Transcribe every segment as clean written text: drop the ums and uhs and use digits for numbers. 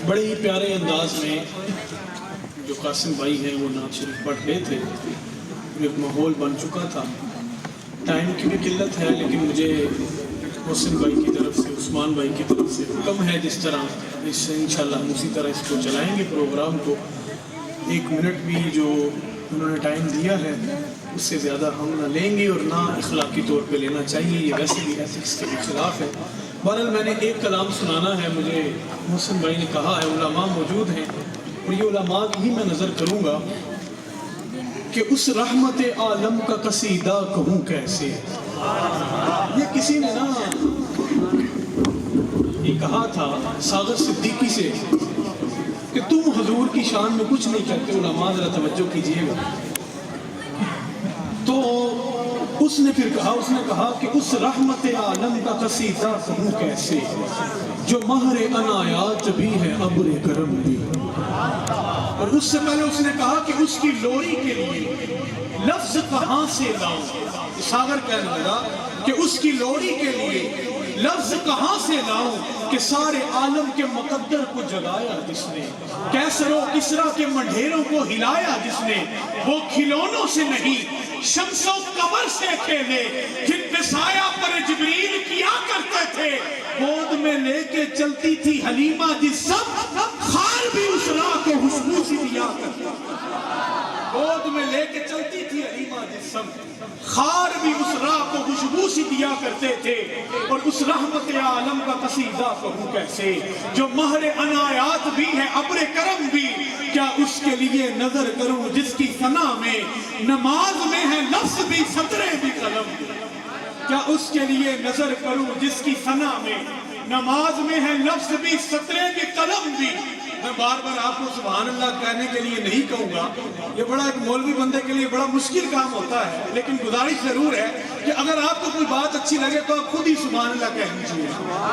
بڑے ہی پیارے انداز میں جو قاسم بھائی ہیں وہ نعت شریف پڑھ رہے تھے. ایک ماحول بن چکا تھا. ٹائم کی بھی قلت ہے لیکن مجھے محسن بھائی کی طرف سے، عثمان بھائی کی طرف سے حکم ہے جس طرح اس سے انشاءاللہ ہم اسی طرح اس کو چلائیں گے پروگرام کو. 1 منٹ بھی جو انہوں نے ٹائم دیا ہے اس سے زیادہ ہم نہ لیں گے اور نہ اخلاقی طور پہ لینا چاہیے. یہ ویسے بھی ایتھکس کے خلاف ہے. بہرحال میں نے ایک کلام سنانا ہے. مجھے محسن بھائی نے کہا ہے علماء موجود ہیں اور یہ علماء کی ہی میں نظر کروں گا کہ اس رحمت عالم کا قصیدہ کہوں کیسے. یہ کسی نے نا یہ کہا تھا ساغر صدیقی سے کہ تم حضور کی شان میں کچھ نہیں کہتے. علماء ذرا توجہ کیجئے گا. تو اس نے پھر کہا، اس نے کہا کہ اس رحمت عالم کا قصیدہ کہوں کیسے جو مہر عنایات بھی ہے ابر کرم بھی. اور اس سے پہلے اس نے کہا کہ اس کی لوری کے لیے لفظ کہاں سے لاؤں. ساغر کہنے لگا کہ اس کی لوری کے لیے لفظ کہاں سے لاؤں کہ سارے عالم کے مقدر کو جگایا جس نے، کیسر و کسرا کے منڈھیروں کو ہلایا جس نے. وہ کھلونوں سے نہیں شمس و قمر سے کھیلے جن پہ سایہ پر جبریل کیا کرتے تھے. گود میں لے کے چلتی تھی حلیمہ جسم خار بھی اس راہ کو خوشبو سی دیا کرتا. گود میں لے کے چلتی تھی حلیمہ جسم خار بھی اس راہ کو خوشبو سی دیا کرتے تھے. اور اس رحمت عالم کا قصیدہ کہوں کیسے جو مہر عنایات بھی ہے ابر کرم بھی. کیا اس کے لیے نظر کروں جس کی ثنا میں نماز میں ہے لفظ بھی سطرے بھی قلم بھی. کیا اس کے لیے نظر کروں جس کی ثنا میں نماز میں ہے لفظ بھی سطرے بھی قلم بھی. میں بار بار آپ کو سبحان اللہ کہنے کے لیے نہیں کہوں گا، یہ بڑا ایک مولوی بندے کے لیے بڑا مشکل کام ہوتا ہے. لیکن گزارش ضرور ہے کہ اگر آپ کو کوئی بات اچھی لگے تو آپ خود ہی سبحان اللہ کہہ دیجیے.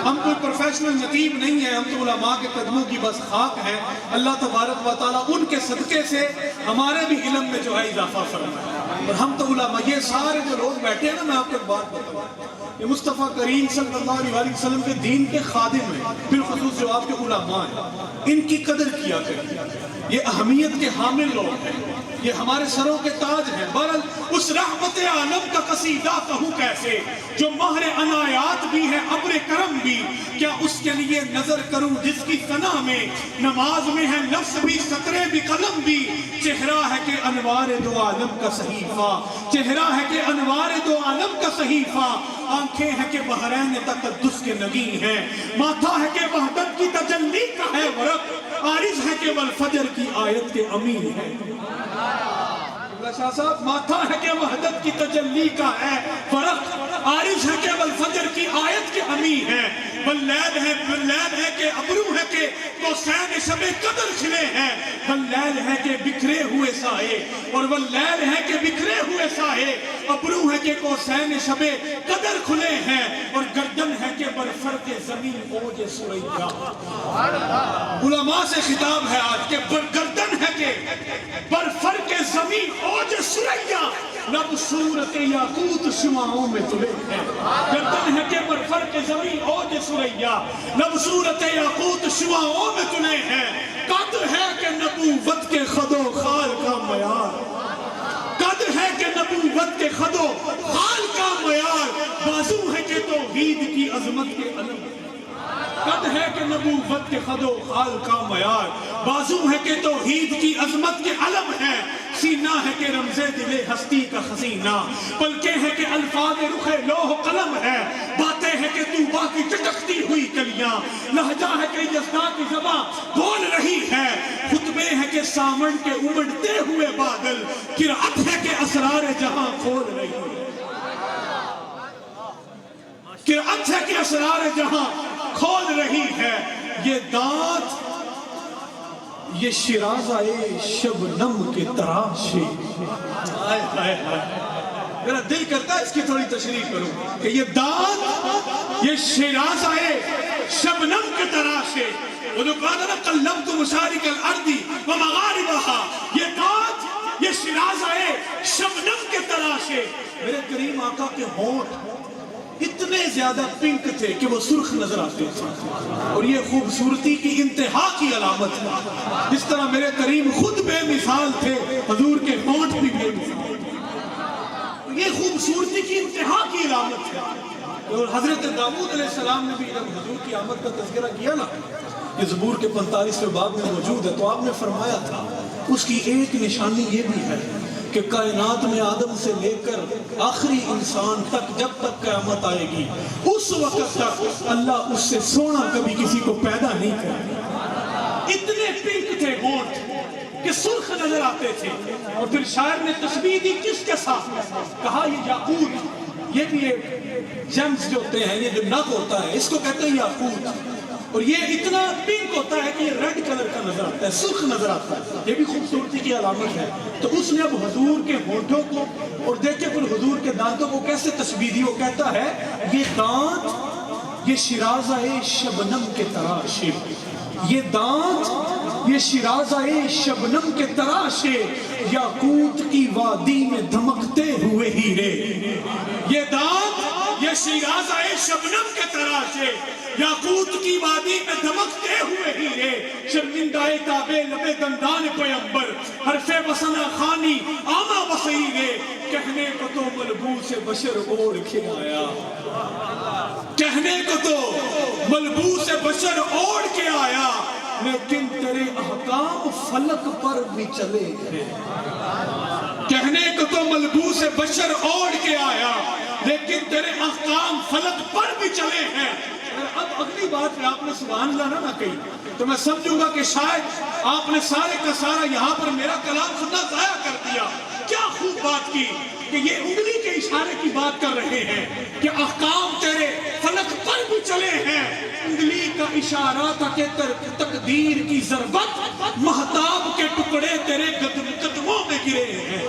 ہم کوئی پروفیشنل نتیب نہیں ہیں، ہم تو علماء کے قدموں کی بس خاک ہیں. اللہ تبارک و تعالیٰ ان کے صدقے سے ہمارے بھی علم میں جو ہے اضافہ فرمائے. اور ہم تو علماء، یہ سارے جو لوگ بیٹھے ہیں نا، میں آپ کو ایک بات بتاؤں، یہ مصطفیٰ کریم صلی اللہ علیہ وسلم کے دین کے خادم ہیں، بالخصوص جو آپ کے علماء ہیں. ان کی قدر کیا کریں. یہ اہمیت کے حامل لوگ ہیں، یہ ہمارے سروں کے تاج ہیں. بہرحال اس رحمت عالم کا قصیدہ کہوں کیسے جو مہر عنایات بھی ہے ابر کرم بھی. کیا اس کے لیے نظر کروں جس کی ثنا میں نماز میں ہے لفظ بھی سطرے بھی قلم بھی. چہرہ ہے کہ انوار دو عالم کا صحیفہ، چہرہ ہے کہ انوار دو عالم کا صحیفہ. آنکھیں ہیں کہ بحرین تقدس کے نگین ہیں، ماتھا ہے کہ وحدت کی تجلی کا ہے ورق، عارض ہے کہ والفجر کی آیت کے امین ہے. شاہ صاحب، ماتھا ہے کہ وحدت کی تجلی کا ہے فرق، عارض ہے کہ والفجر کی آیت کے امین ہے. واللیل ہے کہ ابرو ہے کہ قوسین شب قدر کھلے ہیں. واللیل ہے کہ بکھرے ہوئے سائے، اور واللیل ہے کہ بکھرے ہوئے سائے. ابرو ہے کہ قوسین شب قدر کھلے ہیں، اور گردن ہے کہ برفرق زمین اوج سریا. علماء سے خطاب ہے آج کہ گردن ہے کہ برفرق زمین اوج سریا. لب صورت یاقوت شماؤں میں تلے ہیں. گردن ہے کہ برفرق زمین اوج سریا، لب صورت یاقوت شماؤں میں تلے ہیں. قد ہے کہ نبوت کے خد و خال کا معیار، قد ہے کہ نبوت کے خد و خال کا معیار. بازو ہے کہ توحید کی عظمت کے علم، قد ہے کہ نبوت کے خد و خال کا معیار. بازو ہے کہ توحید کی عظمت کے علم ہے. سینہ ہے کہ رمز دل ہستی کا خزینہ، پلکیں ہے کہ الفاظ رخ لوح قلم ہے. باتیں ہے کہ طوبا کی چٹکتی ہوئی کلیاں، لہجہ ہے کہ یزداں کی زباں بول رہی ہے. خطبے ہے کہ سامن کے امڑتے ہوئے بادل، قرأت ہے کہ اسرار جہاں کھول رہی ہے. قرأت ہے کہ اسرار جہاں کھول رہی ہے. یہ دانت یہ شرازہ شبنم کے تراشے. میرا دل کرتا ہے اس کی تھوڑی تشریح کروں کہ یہ دانت یہ شرازہ شبنم کے تراشے. وہ جو کہا تھا نا قلبت مشارق الارض ومغاربها، یہ دانت یہ شرازہ شبنم کے تراشے. میرے کریم آقا کے ہونٹ اتنے زیادہ پنک تھے کہ وہ سرخ نظر آتے تھے، اور یہ خوبصورتی کی انتہا کی علامت ہے۔ جس طرح میرے کریم خود بے مثال تھے، حضور کے ہونٹ بھی بے مثال، یہ خوبصورتی کی انتہا کی علامت ہے۔ اور حضرت داؤد علیہ السلام نے بھی جب حضور کی آمد کا تذکرہ کیا نا، یہ زبور کے 45ویں باب میں موجود ہے، تو آپ نے فرمایا تھا اس کی ایک نشانی یہ بھی ہے کہ کائنات میں آدم سے لے کر آخری انسان تک جب تک قیامت آئے گی، اس وقت تک اللہ اس سے سونا کبھی کسی کو پیدا نہیں کرے گا۔ اتنے پنک تھے ہونٹ کہ سرخ نظر آتے تھے۔ اور پھر شاعر نے تشبیہ دی کس کے ساتھ؟ کہا یہ یاقوت، یہ بھی ایک جیمز جو ہوتے ہیں، یہ جو نگ ہوتا ہے اس کو کہتے ہیں یاقوت، اور یہ اتنا پنک ہوتا ہے کہ یہ ریڈ کلر کا نظر آتا ہے، سرخ نظر آتا ہے، یہ بھی خوبصورتی کی علامت ہے۔ تو اس نے اب حضور کے ہونٹوں کو اور دیکھے پھر حضور کے دانتوں کو کیسے تشبیہ دی؟ وہ کہتا ہے یہ دانت یہ شرازہ شبنم کے تراشے، یہ دانت یہ شرازہ شبنم کے تراشے، یاقوت کی وادی میں دھمکتے ہوئے ہیرے۔ یہ دانت یہ شرازہ شبنم کے تراشے، یاقوت کی وادی میں دھمکتے ہوئے ہیرے، شرمندہ کعبے لبے دندان پیمبر، حرف وسنا خانی آما بصیرے، کہنے کو تو ملبوس بشر اوڑھ کے آیا، کہنے کو تو ملبوس بشر اوڑھ کے آیا، لیکن تیرے احکام فلک پر بھی چلے ہیں۔ کہنے کو تو ملبوس بشر اوڑھ کے آیا، لیکن تیرے احکام فلک پر بھی چلے ہیں۔ اب اگلی بات میں آپ نے سبحان اللہ نہ کہی تو میں سمجھوں گا کہ شاید آپ نے سارے کا سارا یہاں پر میرا کلام سننا ضائع کر دیا۔ کیا خوب بات کی کہ یہ انگلی کے اشارے کی بات کر رہے ہیں کہ احکام تیرے فلک پر بھی چلے ہیں۔ انگلی کا اشارہ تھا کہ تقدیر کی ضربت مہتاب کے ٹکڑے تیرے قدموں میں گرے ہیں۔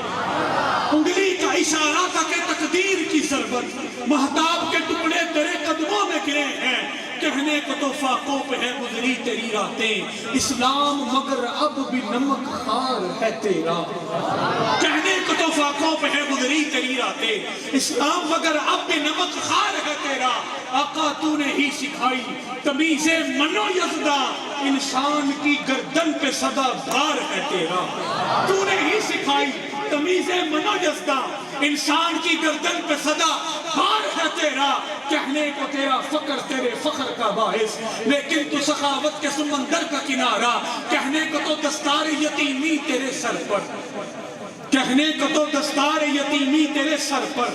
انگلی کا اشارہ تھا کہ تقدیر کی ضربت مہتاب کے ٹکڑے تیرے قدموں میں گرے ہیں۔ کہنے کو تو فاقوں پہ ہے گزری تیری راتیں، اسلام مگر اب بھی نمک خار ہے تیرا۔ کہنے کو تو فاقوں پہ ہے گزری تیری راتیں، اسلام مگر اب بھی نمک خار ہے تیرا۔ آقا تو نے ہی سکھائی تمیز منو یزدہ، انسان کی گردن پہ صدا بھار ہے تیرا۔ تو نے ہی سکھائی تمیز منو یزدہ، انسان کی گردن پہ صدا بھار ہے تیرا۔ کہنے کو تیرا فقر تیرے فخر کا باعث، لیکن تو سخاوت کے سمندر کا کنارہ۔ کہنے کو تو دستار یتیمی تیرے سر پر، کہنے کو تو دستار یتیمی تیرے سر پر،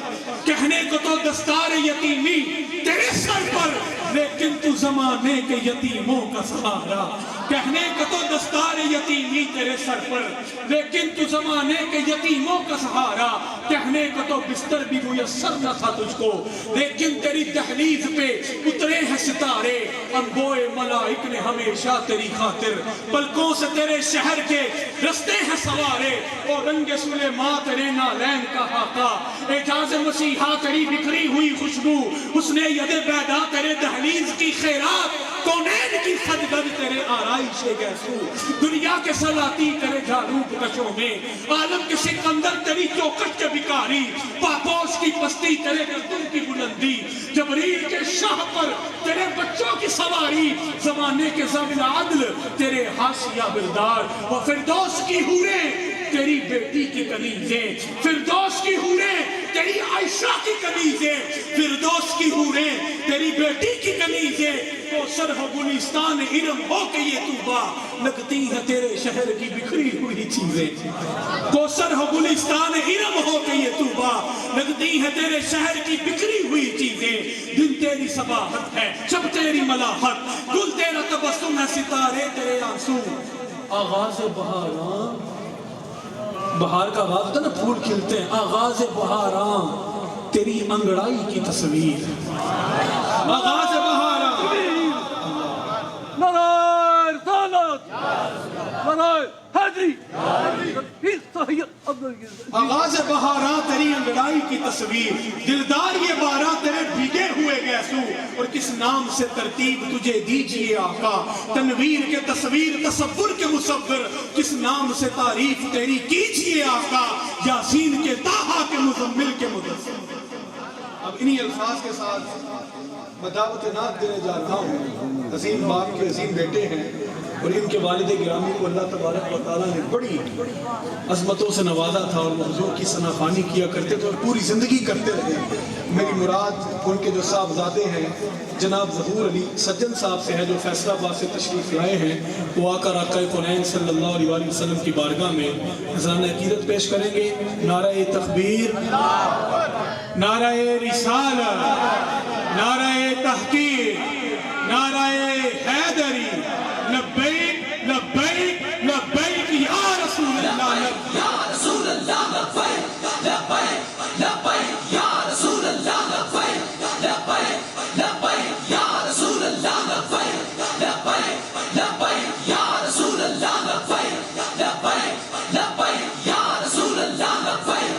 کہنے کو تو دستار یتیمی تیرے سر پر، لیکن تو زمانے کے یتیموں کا سہارا۔ کہنے کو تو دستار یتیمی تیرے سر پر، لیکن تو زمانے کے یتیموں کا سہارا۔ کہنے کو تو بستر بھی میسر نہ تھا تجھ کو، لیکن تیری دہلیز پہ اترے ہیں ستارے۔ انبوئے ملائک نے ہمیشہ تیری خاطر پلکوں سے تیرے شہر کے رستے ہیں سوارے۔ اور رنگ سلیمان تیرے نالین کا خاکہ، اعجاز مسیحا تیری بکھری ہوئی خوشبو، حسن ید بیدا تیرے دہلیز کی خیرات، کونین کی سجدد تیرے آرائش گیسو، دنیا کے سلاطی تیرے جالوب کشوں میں، عالم کے سکندر تیری چوکٹ کے بکاری، پاپوش کی پستی تیرے گردن کی بلندی، جبریل کے شاہ پر تیرے بچوں کی سواری، زمانے کے ضابط عدل تیرے حاشیہ بردار، اور فردوس کی حوریں تیری بیٹی کی کنیزیں، فردوس کی حوریں تیری عائشہ کی کنیزیں، فردوس کی حوریں تیری بیٹی کی کنیزیں۔ کوثر ہو گلستان ارم ہو کے یہ طوبہ، لگتی ہے تیرے شہر کی بکھری ہوئی چیزیں۔ کوثر ہو گلستان ارم ہو کے یہ طوبہ، لگتی ہے تیرے شہر کی بکھری ہوئی چیزیں۔ دن تیری صباحت ہے، شب تیری ملاحت، گل تیرا تبسم ہے، ستارے تیرے آنسو۔ آغاز بہاراں، بہار کا آغاز ہوتا ہے نا، پھول کھلتے ہیں، آغاز بہاراں تیری انگڑائی کی تصویر۔ آغاز بہاراں، نعرہ رسالت، نعرہ حیدری، آغاز بہاراں تیری انگڑائی کی تصویر، دلدار یہ باراں تیرے بھیگے ہوئے گیسو، اور کس نام سے ترتیب تجھے دیجئے آقا، تنویر کے تصویر تصور کے مصور، کس نام سے تعریف تیری کیجئے آقا، یاسین کے طٰہٰ کے مزمل کے مدثر۔ اب انہی الفاظ کے ساتھ میں دعوت نعت دینے جا رہا ہوں. عظیم باپ کے عظیم بیٹے ہیں اور ان کے والد گرامی کو اللہ تبارک و تعالیٰ نے بڑی عظمتوں سے نوازا تھا اور وہ حضور کی ثناخوانی کیا کرتے تھے اور پوری زندگی کرتے رہے. میری مراد ان کے جو صاحبزادے ہیں جناب ظہور علی سجن صاحب سے ہے جو فیصل آباد سے تشریف لائے ہیں. وہ آقا آقا کونین صلی اللہ علیہ وآلہ وسلم کی بارگاہ میں اذان عقیدت پیش کریں گے. نعرہ تکبیر، نعرہ رسالت.